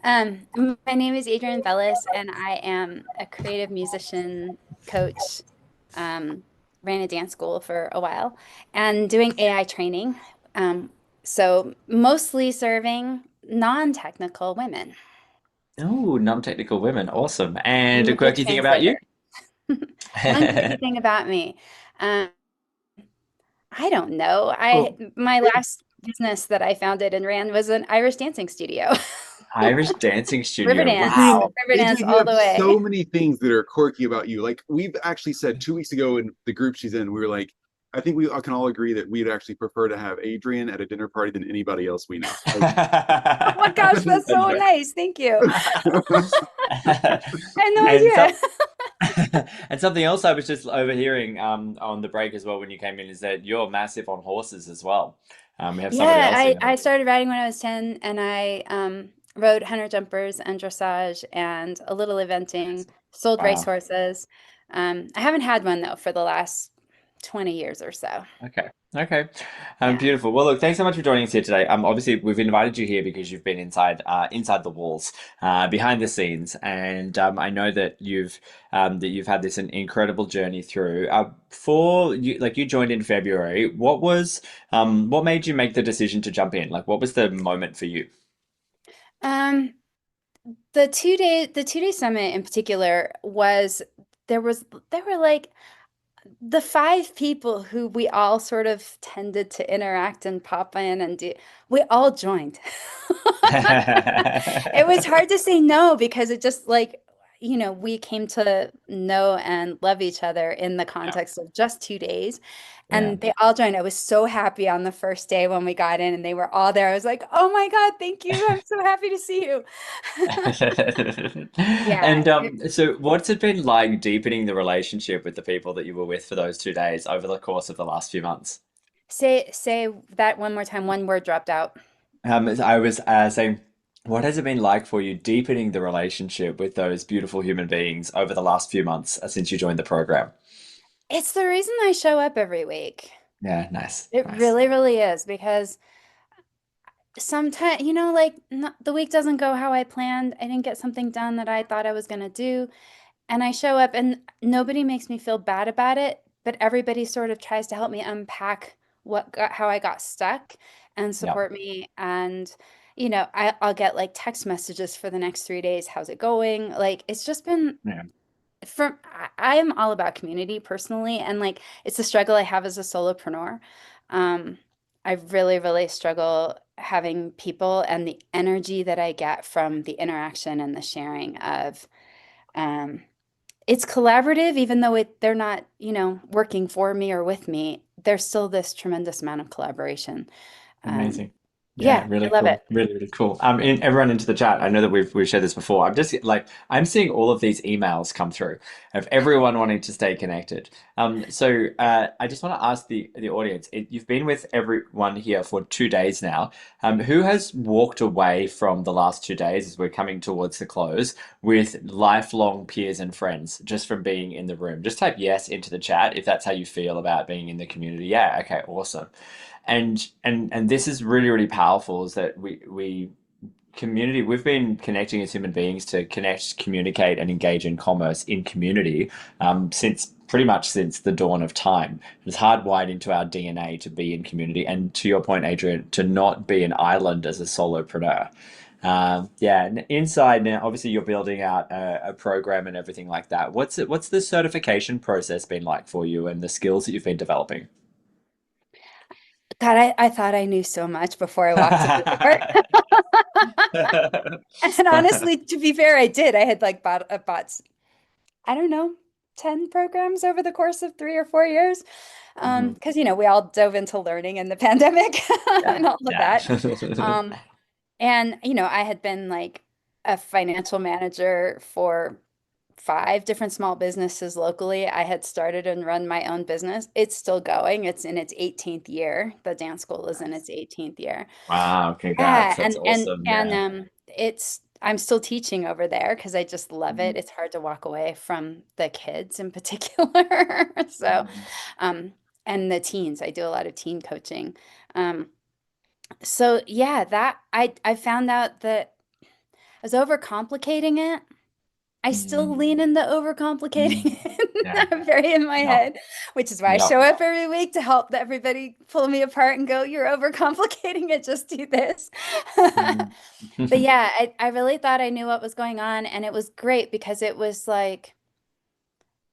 My name is Adrienne Bellis, and I am a creative musician coach. Um, Ran a dance school for a while and doing AI training. So mostly serving non-technical women. Oh, non-technical women. Awesome. And a I'm the quirky thing about you? translator. One quirky thing about me. Um, I don't know. Cool. My last business that I founded and ran was an Irish dancing studio. Irish dancing studio. Riverdance. Wow. Adrian, Riverdance Adrian, you all have the so way. many things that are quirky about you. Like we've actually said 2 weeks ago in the group she's in, we were like, I think we all can all agree that we'd actually prefer to have Adrian at a dinner party than anybody else we know. Like, Oh my gosh, that's That's so fair. nice. Thank you. I had no And idea. and something else I was just overhearing on the break as well when you came in is that you're massive on horses as well. We have somebody Yeah, else in I, the I room. started riding when I was 10 and I rode hunter jumpers and dressage and a little eventing, sold Wow. racehorses. I haven't had one though for the last 20 years or so. Okay. Okay. Yeah. Beautiful. Well, look, thanks so much for joining us here today. Obviously we've invited you here because you've been inside the walls, behind the scenes, and I know that you've had this an incredible journey through. For you, like you joined in February. What made you make the decision to jump in? Like, what was the moment for you? Um, the 2-day summit in particular was there were like the five people who we all sort of tended to interact and pop in and do, we all joined. It was hard to say no because it just like, we came to know and love each other in the Yeah. context of just 2 days. Yeah. And they all joined. I was so happy on the first day when we got in and they were all there. I was like, oh my God, thank you. I'm so happy to see you. Yeah. And so what's it been like deepening the relationship with the people that you were with for those 2 days over the course of the last few months? Say that one more time. One word dropped out. I was saying, what has it been like for you deepening the relationship with those beautiful human beings over the last few months since you joined the program? It's the reason I show up every week. Yeah, nice, It nice. really, really is because sometimes, like the week doesn't go how I planned. I didn't get something done that I thought I was going to do. And I show up and nobody makes me feel bad about it, but everybody sort of tries to help me unpack how I got stuck and Yeah, support me. And, I'll get like text messages for the next 3 days. How's it going? Like, it's just been yeah, I am all about community personally, and like it's a struggle I have as a solopreneur. Um, I really, really struggle having people and the energy that I get from the interaction and the sharing of um, it's collaborative, even though they're not, working for me or with me. There's still this tremendous amount of collaboration. Um, amazing. Yeah, yeah, I really love cool. it. Really, really cool. Everyone into the chat. I know that we've shared this before. I'm seeing all of these emails come through of everyone wanting to stay connected. I just want to ask the audience. You've been with everyone here for 2 days now. Who has walked away from the last 2 days as we're coming towards the close with lifelong peers and friends just from being in the room? Just type yes into the chat if that's how you feel about being in the community. Yeah, okay, awesome. And this is really, really powerful is that we community we've been connecting as human beings to connect, communicate, and engage in commerce in community since pretty much since the dawn of time. It's hardwired into our DNA to be in community, and to your point, Adrian, to not be an island as a solopreneur. Yeah, and inside now, obviously you're building out a program and everything like that. What's the certification process been like for you and the skills that you've been developing? God, I thought I knew so much before I walked in the door. And honestly, to be fair, I did. I had like bought I don't know, 10 programs over the course of 3 or 4 years. Mhm. Because we all dove into learning in the pandemic Yeah, and all of yeah. that. Um, and I had been like a financial manager for five different small businesses locally. I had started and run my own business. It's still going. It's in its 18th year. The dance school is in its 18th year. Wow, congrats. Yeah, That's awesome. and Yeah. it's I'm still teaching over there because I just love it. Mhm. It's hard to walk away from the kids in particular. So, Mhm. um, and the teens. I do a lot of teen coaching. So yeah, that I found out that was overcomplicating it. I still Mm, lean into mm, overcomplicating it. yeah. I'm very in my Yeah. head, which is why I Yeah. show up every week to help everybody pull me apart and go, you're overcomplicating it, just do this. Mm. But yeah, I really thought I knew what was going on, and it was great because it was like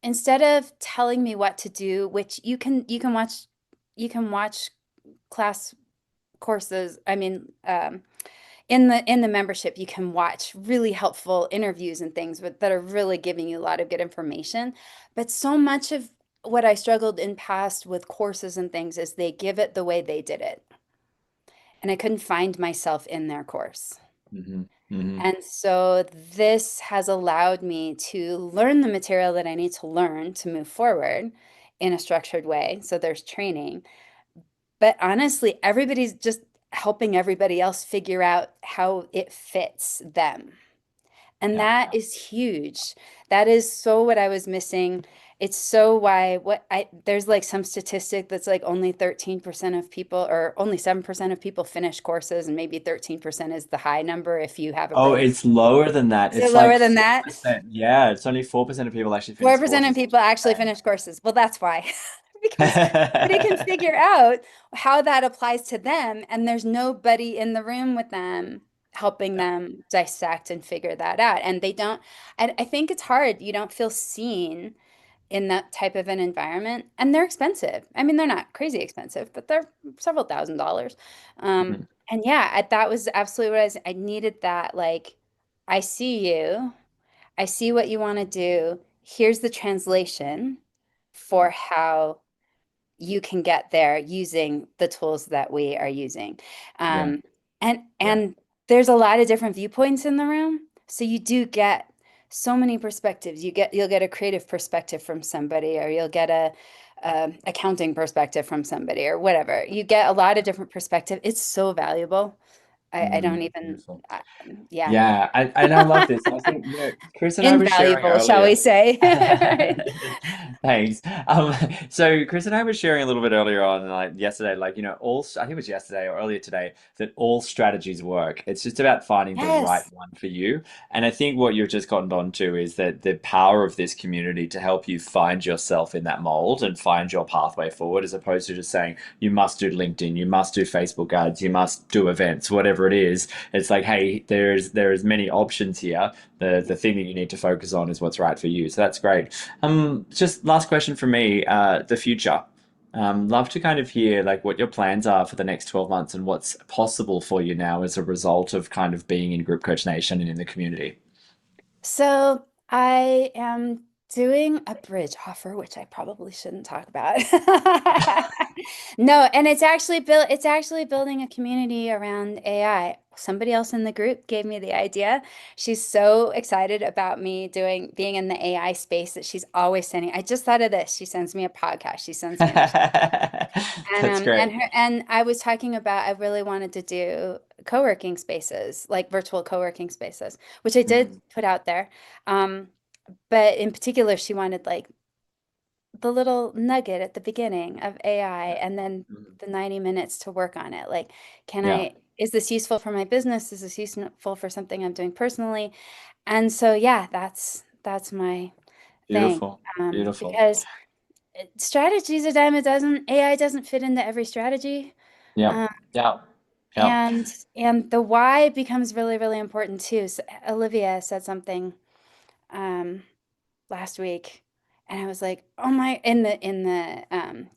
instead of telling me what to do, which you can watch class courses. I mean, in the membership, you can watch really helpful interviews and things that are really giving you a lot of good information. But so much of what I struggled in past with courses and things is they give it the way they did it. And I couldn't find myself in their course. Hmm. Hmm. And so this has allowed me to learn the material that I need to learn to move forward in a structured way. So there's training. But honestly, everybody's just helping everybody else figure out how it fits them. And Yeah. that is huge. That is so what I was missing. It's so why what I there's like some statistic that's like only 13% of people or only 7% of people finish courses, and maybe 13% is the high number if you have a Oh, really, it's lower than that. is it It's lower like than that? 4%. Yeah, it's only 4% of people actually finish 4% of courses. people actually finish courses. Well, that's why. Because nobody can figure out how that applies to them, and there's nobody in the room with them helping Yeah. them dissect and figure that out. And they don't, I think it's hard. You don't feel seen in that type of an environment, and they're expensive. I mean, they're not crazy expensive, but they're several $1,000s. Mhm. And yeah, that was absolutely what I needed that. Like, I see you. I see what you want to do. Here's the translation for how you can get there using the tools that we are using. Yeah. Um, and Yeah. and there's a lot of different viewpoints in the room, so you do get so many perspectives. You'll get a creative perspective from somebody, or you'll get a accounting perspective from somebody, or whatever. You get a lot of different perspective. It's so valuable. I don't even, Beautiful. yeah, Yeah, and I love this. I think, Chris and I were sharing invaluable, shall we earlier. say? Right. Thanks. So Chris and I were sharing a little bit earlier on, like yesterday, like, I think it was yesterday or earlier today, that all strategies work. It's just about finding the right Yes. one for you. And I think what you've just gotten onto is that the power of this community to help you find yourself in that mold and find your pathway forward, as opposed to just saying you must do LinkedIn, you must do Facebook ads, you must do events, whatever it is. It's like, hey, there's many options here. The thing that you need to focus on is what's right for you. So that's great. Just last question from me, the future. Love to kind of hear like what your plans are for the next 12 months and what's possible for you now as a result of kind of being in Group Coach Nation and in the community. So I am doing a bridge offer, which I probably shouldn't talk about. No, and it's actually building a community around AI. Somebody else in the group gave me the idea. She's so excited about me being in the AI space that she's always sending. I just thought of this. She sends me a podcast. She sends me a and That's great. I was talking about I really wanted to do co-working spaces, like virtual co-working spaces, which I did Mhm. put out there. Um, but in particular, she wanted like the little nugget at the beginning of AI Yeah. and then Mhm. the 90 minutes to work on it. Like, Yeah. is this useful for my business? Is this useful for something I'm doing personally? And so, yeah, that's my thing. Beautiful. Beautiful. Because strategy's a dime a dozen. AI doesn't fit into every strategy. Yeah. Um, Yeah. Yeah. and the why becomes really, really important too. So Olivia said something um, last week, and I was like, "Oh my!" In the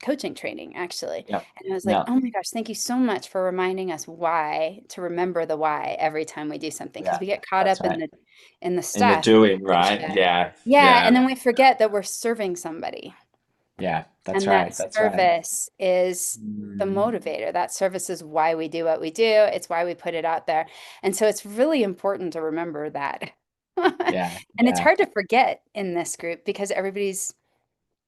coaching training actually, Yeah. and I was like, Yeah. "Oh my gosh, thank you so much for reminding us why to remember the why every time we do something because Yeah. we get caught That's up in right. the In the stuff and doing, the right? minutia. Yeah. Yeah, and Yeah. then we forget that we're serving somebody. Yeah. That's And that right. That's right. service is the Mm. motivator. That service is why we do what we do. It's why we put it out there. And so it's really important to remember that. Yeah. And it's Yeah. hard to forget in this group because everybody's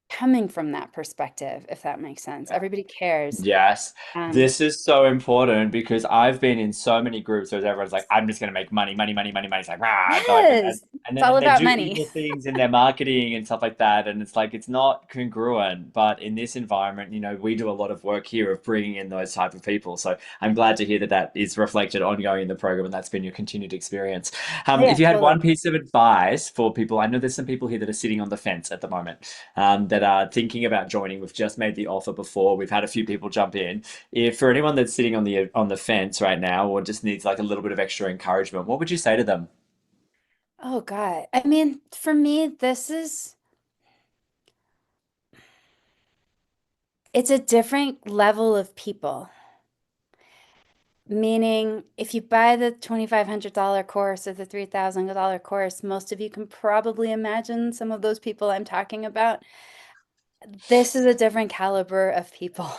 coming from that perspective, if that makes sense. Everybody cares. Yes, Um, this is so important because I've been in so many groups where everyone's like, I'm just going to make money, money, money, money, money. It's like, rah, like, yes, and it's then all they about do money. evil things in their marketing and stuff like that. And it's like, it's not congruent. But in this environment, we do a lot of work here of bringing in those type of people. So I'm glad to hear that that is reflected ongoing in the program and that's been your continued experience. Yeah, If you had totally. one piece of advice for people, I know there's some people here that are sitting on the fence at the moment that are thinking about joining. We've just made the offer before. We've had a few people jump in. If for anyone that's sitting on the fence right now or just needs like a little bit of extra encouragement, what would you say to them? Oh God. I mean, for me, it's a different level of people. Meaning, if you buy the $2,500 course or the $3,000 course, most of you can probably imagine some of those people I'm talking about. This is a different caliber of people.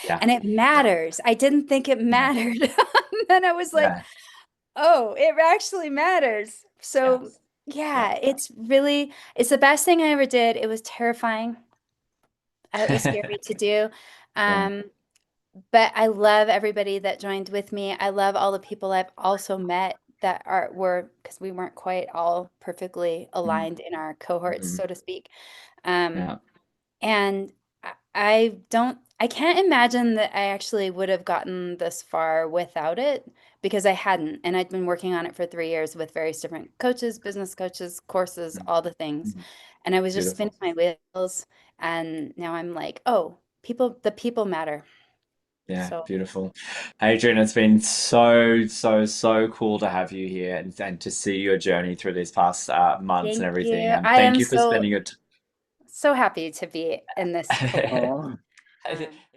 Yeah, And it matters. I didn't think it yeah, mattered. Then I was like, yeah, oh, it actually matters. yeah, So, yeah, yeah, it's the best thing I ever did. It was terrifying. It was scary to do. yeah. Um, but I love everybody that joined with me. I love all the people I've also met that were because we weren't quite all perfectly Mm, aligned in our cohorts, mm, so to speak. Um, yeah. and I can't imagine that I actually would have gotten this far without it because I hadn't. And I'd been working on it for 3 years with various different coaches, business coaches, courses, Mm, all the things. mm. And I was just spinning Beautiful. my wheels. And now I'm like, oh, the people matter. Yeah, So beautiful. Adrian, it's been so, so, so cool to have you here and to see your journey through these past months and thank everything. you. I Thank am you for spending your so happy to be in this time. cohort. Um,